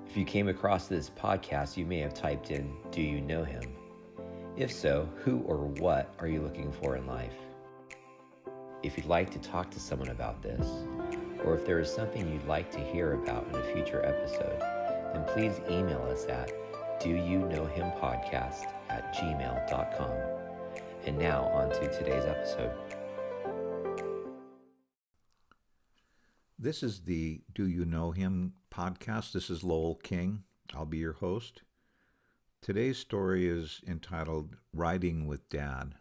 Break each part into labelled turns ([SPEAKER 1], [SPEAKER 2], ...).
[SPEAKER 1] If you came across this podcast, you may have typed in, "Do you know him?" If so, who or what are you looking for in life? If you'd like to talk to someone about this, or if there is something you'd like to hear about in a future episode, then please email us at doyouknowhimpodcast@gmail.com. And now on to today's episode.
[SPEAKER 2] This is the Do You Know Him podcast. This is Lowell King. I'll be your host. Today's story is entitled Riding with Dad.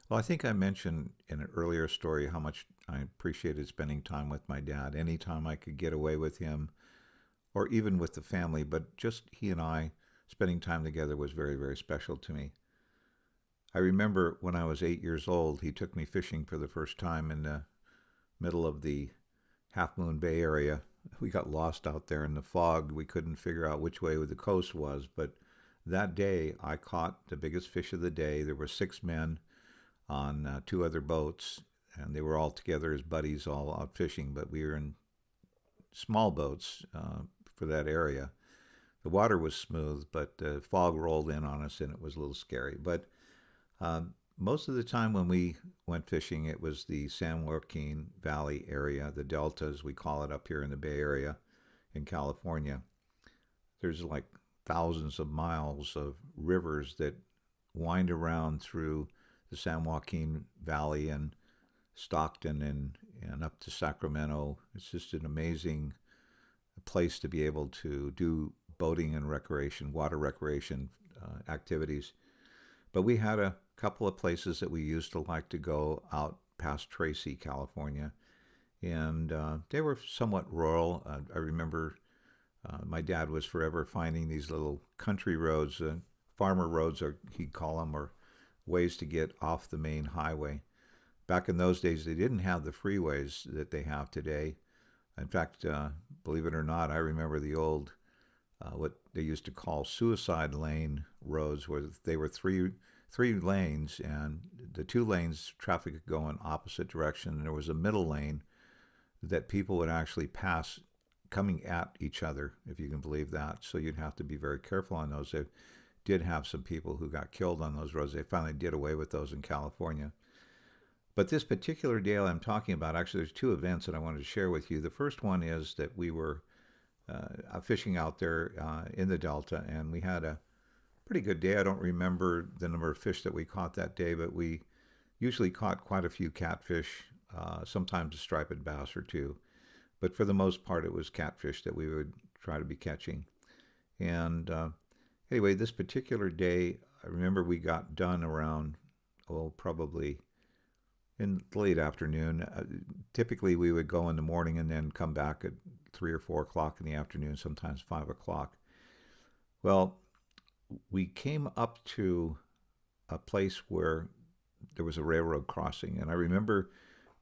[SPEAKER 2] Well, I think I mentioned in an earlier story how much I appreciated spending time with my dad. Anytime I could get away with him, or even with the family, but just he and I spending time together was very, very special to me. I remember when I was 8 years old, he took me fishing for the first time in the middle of the Half Moon Bay area. We got lost out there in the fog. We couldn't figure out which way the coast was, but that day I caught the biggest fish of the day. There were 6 men on 2 other boats, and they were all together as buddies, all out fishing, but we were in small boats for that area. The water was smooth, but the fog rolled in on us, and it was a little scary. But most of the time when we went fishing, it was the San Joaquin Valley area, the Delta, as we call it up here in the Bay Area in California. There's like thousands of miles of rivers that wind around through the San Joaquin Valley and Stockton and up to Sacramento. It's just an amazing place to be able to do boating and recreation, water recreation activities. But we had a couple of places that we used to like to go out past Tracy, California, and they were somewhat rural. I remember my dad was forever finding these little country roads, farmer roads, or he'd call them, or ways to get off the main highway. Back in those days, they didn't have the freeways that they have today. In fact, believe it or not, I remember the old, what they used to call suicide lane roads, where they were three lanes, and the 2 lanes traffic could go in opposite direction, and there was a middle lane that people would actually pass coming at each other, if you can believe that. So you'd have to be very careful on those. They did have some people who got killed on those roads. They finally did away with those in California. But this particular day I'm talking about, actually there's 2 events that I wanted to share with you. The first one is that we were fishing out there in the Delta, and we had a pretty good day. I don't remember the number of fish that we caught that day, but we usually caught quite a few catfish, sometimes a striped bass or 2. But for the most part, it was catfish that we would try to be catching. And anyway, this particular day, I remember we got done around, probably in the late afternoon. Typically, we would go in the morning and then come back at 3 or 4 o'clock in the afternoon, sometimes 5 o'clock. Well, we came up to a place where there was a railroad crossing, and I remember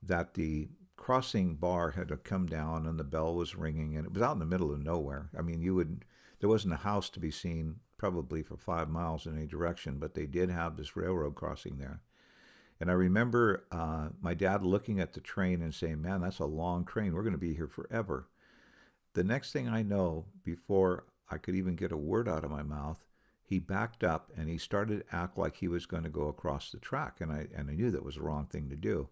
[SPEAKER 2] that the crossing bar had to come down and the bell was ringing, and it was out in the middle of nowhere. I mean, there wasn't a house to be seen probably for 5 miles in any direction, but they did have this railroad crossing there. And I remember my dad looking at the train and saying, "Man, that's a long train. We're going to be here forever." The next thing I know, before I could even get a word out of my mouth, he backed up and he started to act like he was going to go across the track. And I knew that was the wrong thing to do.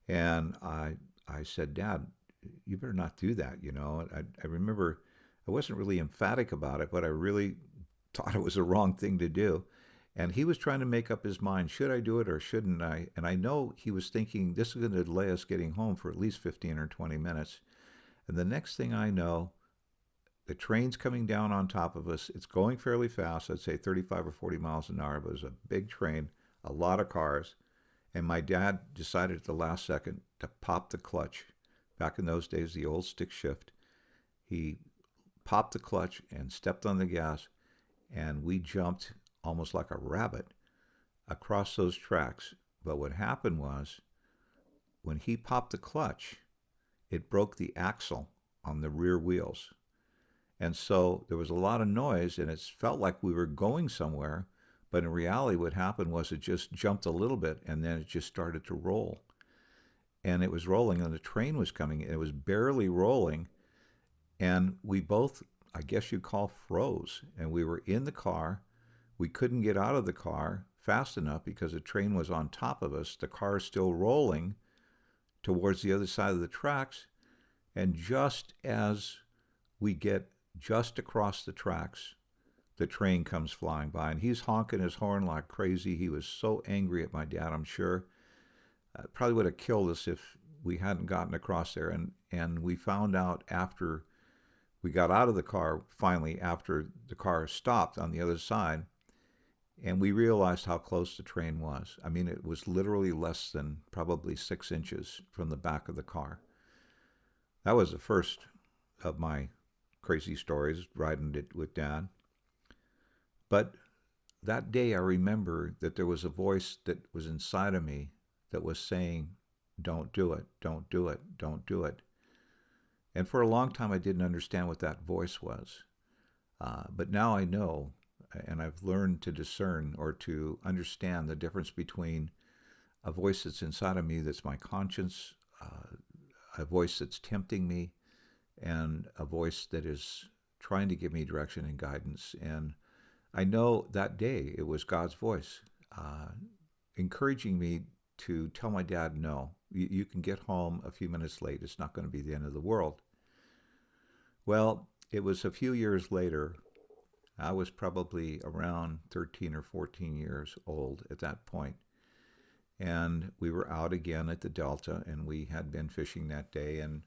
[SPEAKER 2] And I said, "Dad, you better not do that." I remember I wasn't really emphatic about it, but I really thought it was the wrong thing to do. And he was trying to make up his mind, should I do it or shouldn't I? And I know he was thinking this is going to delay us getting home for at least 15 or 20 minutes. And the next thing I know, the train's coming down on top of us. It's going fairly fast. I'd say 35 or 40 miles an hour. But it was a big train, a lot of cars. And my dad decided at the last second to pop the clutch. Back in those days, the old stick shift. He popped the clutch and stepped on the gas, and we jumped almost like a rabbit across those tracks. But what happened was, when he popped the clutch, it broke the axle on the rear wheels. And so there was a lot of noise, and it felt like we were going somewhere, but in reality what happened was it just jumped a little bit, and then it just started to roll. And it was rolling, and the train was coming. It was barely rolling, and we both I guess you'd call, froze. And we were in the car. We couldn't get out of the car fast enough because the train was on top of us. The car is still rolling towards the other side of the tracks. And just as we get just across the tracks, the train comes flying by, and he's honking his horn like crazy. He was so angry at my dad, I'm sure. Probably would have killed us if we hadn't gotten across there. And we found out after we got out of the car, finally, after the car stopped on the other side, and we realized how close the train was. I mean, it was literally less than probably 6 inches from the back of the car. That was the first of my crazy stories, riding it with Dad. But that day I remember that there was a voice that was inside of me that was saying, don't do it, don't do it, don't do it. And for a long time I didn't understand what that voice was. But now I know, and I've learned to discern or to understand the difference between a voice that's inside of me that's my conscience, a voice that's tempting me, and a voice that is trying to give me direction and guidance. And I know that day it was God's voice encouraging me to tell my dad, no, you can get home a few minutes late. It's not going to be the end of the world. Well, it was a few years later. I was probably around 13 or 14 years old at that point. And we were out again at the Delta, and we had been fishing that day. And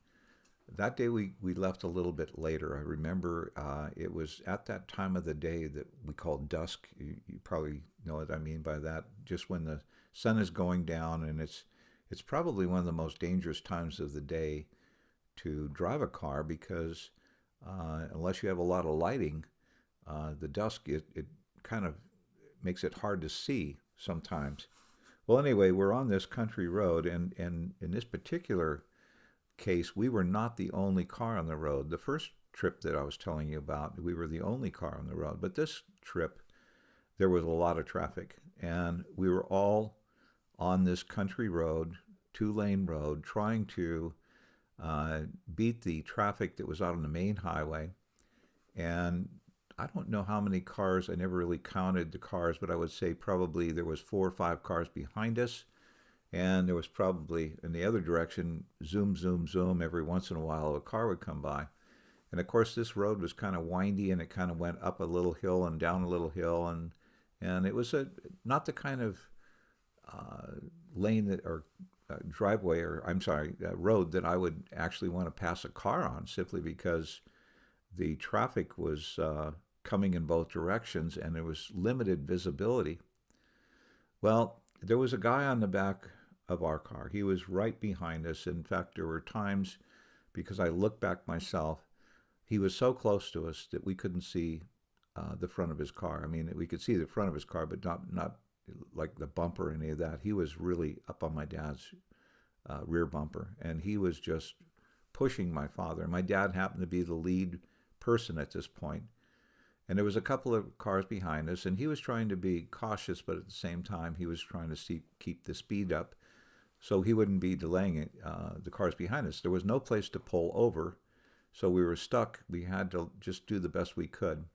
[SPEAKER 2] that day we left a little bit later. I remember it was at that time of the day that we called dusk. You probably know what I mean by that. Just when the sun is going down, and it's probably one of the most dangerous times of the day to drive a car because unless you have a lot of lighting, the dusk, it kind of makes it hard to see sometimes. Well, anyway, we're on this country road, and in this particular case, we were not the only car on the road. The first trip that I was telling you about, we were the only car on the road. But this trip, there was a lot of traffic, and we were all on this country road, 2-lane road, trying to beat the traffic that was out on the main highway. And I don't know how many cars, I never really counted the cars, but I would say probably there was 4 or 5 cars behind us. And there was probably, in the other direction, zoom, zoom, zoom. Every once in a while, a car would come by. And of course, this road was kind of windy, and it kind of went up a little hill and down a little hill. And it was not the kind of lane that, or driveway, or I'm sorry, road that I would actually want to pass a car on, simply because the traffic was coming in both directions, and there was limited visibility. Well, there was a guy on the back of our car. He was right behind us. In fact, there were times, because I looked back myself, he was so close to us that we couldn't see the front of his car. I mean, we could see the front of his car, but not like the bumper or any of that. He was really up on my dad's rear bumper, and he was just pushing my father. And my dad happened to be the lead person at this point. And there was a couple of cars behind us, and he was trying to be cautious, but at the same time, he was trying to keep the speed up so he wouldn't be delaying the cars behind us. There was no place to pull over, so we were stuck. We had to just do the best we could.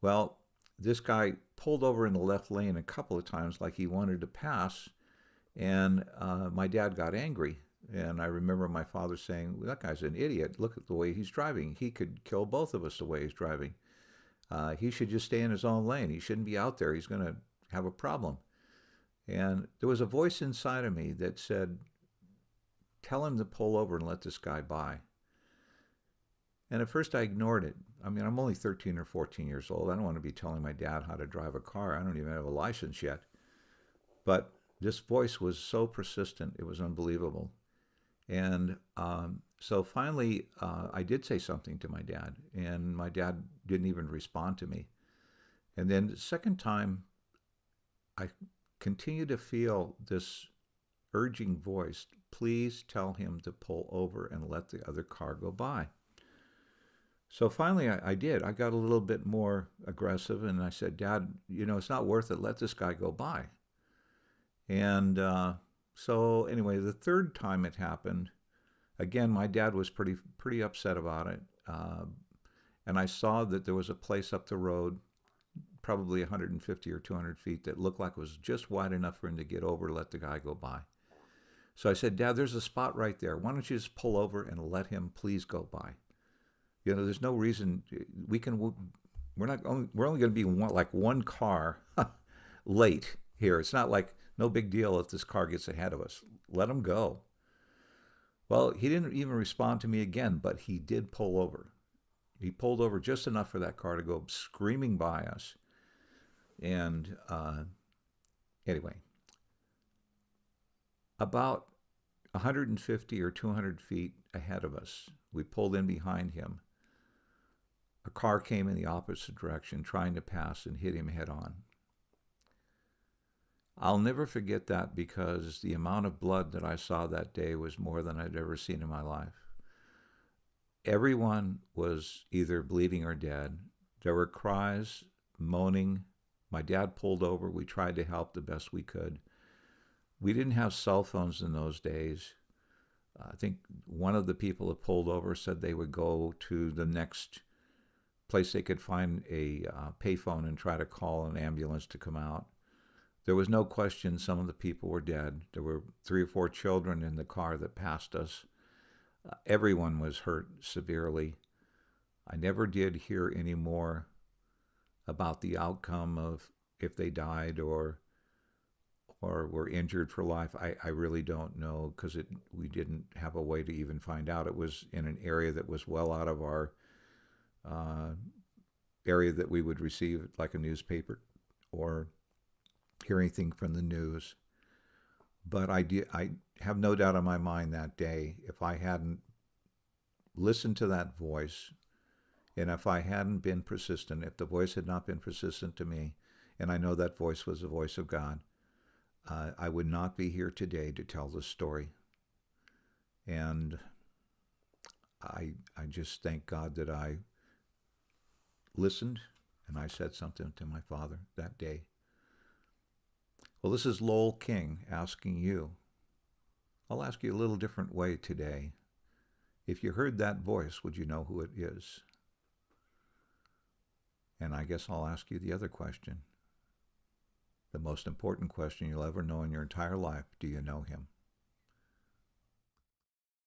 [SPEAKER 2] Well, this guy pulled over in the left lane a couple of times like he wanted to pass, and my dad got angry. And I remember my father saying, well, that guy's an idiot. Look at the way he's driving. He could kill both of us the way he's driving. He should just stay in his own lane. He shouldn't be out there. He's going to have a problem. And there was a voice inside of me that said, tell him to pull over and let this guy by. And at first I ignored it. I mean, I'm only 13 or 14 years old. I don't want to be telling my dad how to drive a car. I don't even have a license yet. But this voice was so persistent, it was unbelievable. And so finally, I did say something to my dad, and my dad didn't even respond to me. And then the second time, I continued to feel this urging voice, please tell him to pull over and let the other car go by. So finally, I did. I got a little bit more aggressive, and I said, Dad, it's not worth it. Let this guy go by. And so anyway, the third time it happened, again, my dad was pretty upset about it. and I saw that there was a place up the road, probably 150 or 200 feet, that looked like it was just wide enough for him to get over, let the guy go by. So I said, Dad, there's a spot right there. Why don't you just pull over and let him please go by? You know, there's no reason we can. We're only going to be one car late here. It's not like no big deal if this car gets ahead of us. Let him go. Well, he didn't even respond to me again, but he did pull over. He pulled over just enough for that car to go screaming by us. And anyway, about 150 or 200 feet ahead of us, we pulled in behind him. A car came in the opposite direction, trying to pass, and hit him head on. I'll never forget that, because the amount of blood that I saw that day was more than I'd ever seen in my life. Everyone was either bleeding or dead. There were cries, moaning. My dad pulled over. We tried to help the best we could. We didn't have cell phones in those days. I think one of the people that pulled over said they would go to the next place they could find a payphone and try to call an ambulance to come out. There was no question some of the people were dead. There were 3 or 4 children in the car that passed us. Everyone was hurt severely. I never did hear any more about the outcome of if they died or were injured for life. I really don't know, because we didn't have a way to even find out. It was in an area that was well out of our area that we would receive like a newspaper or hear anything from the news. But I have no doubt in my mind that day, if I hadn't listened to that voice, and if I hadn't been persistent, if the voice had not been persistent to me, and I know that voice was the voice of God, I would not be here today to tell this story. And I just thank God that I listened and I said something to my father that day. Well, this is Lowell King asking you. I'll ask you a little different way today. If you heard that voice, would you know who it is? And I guess I'll ask you the other question. The most important question you'll ever know in your entire life. Do you know him?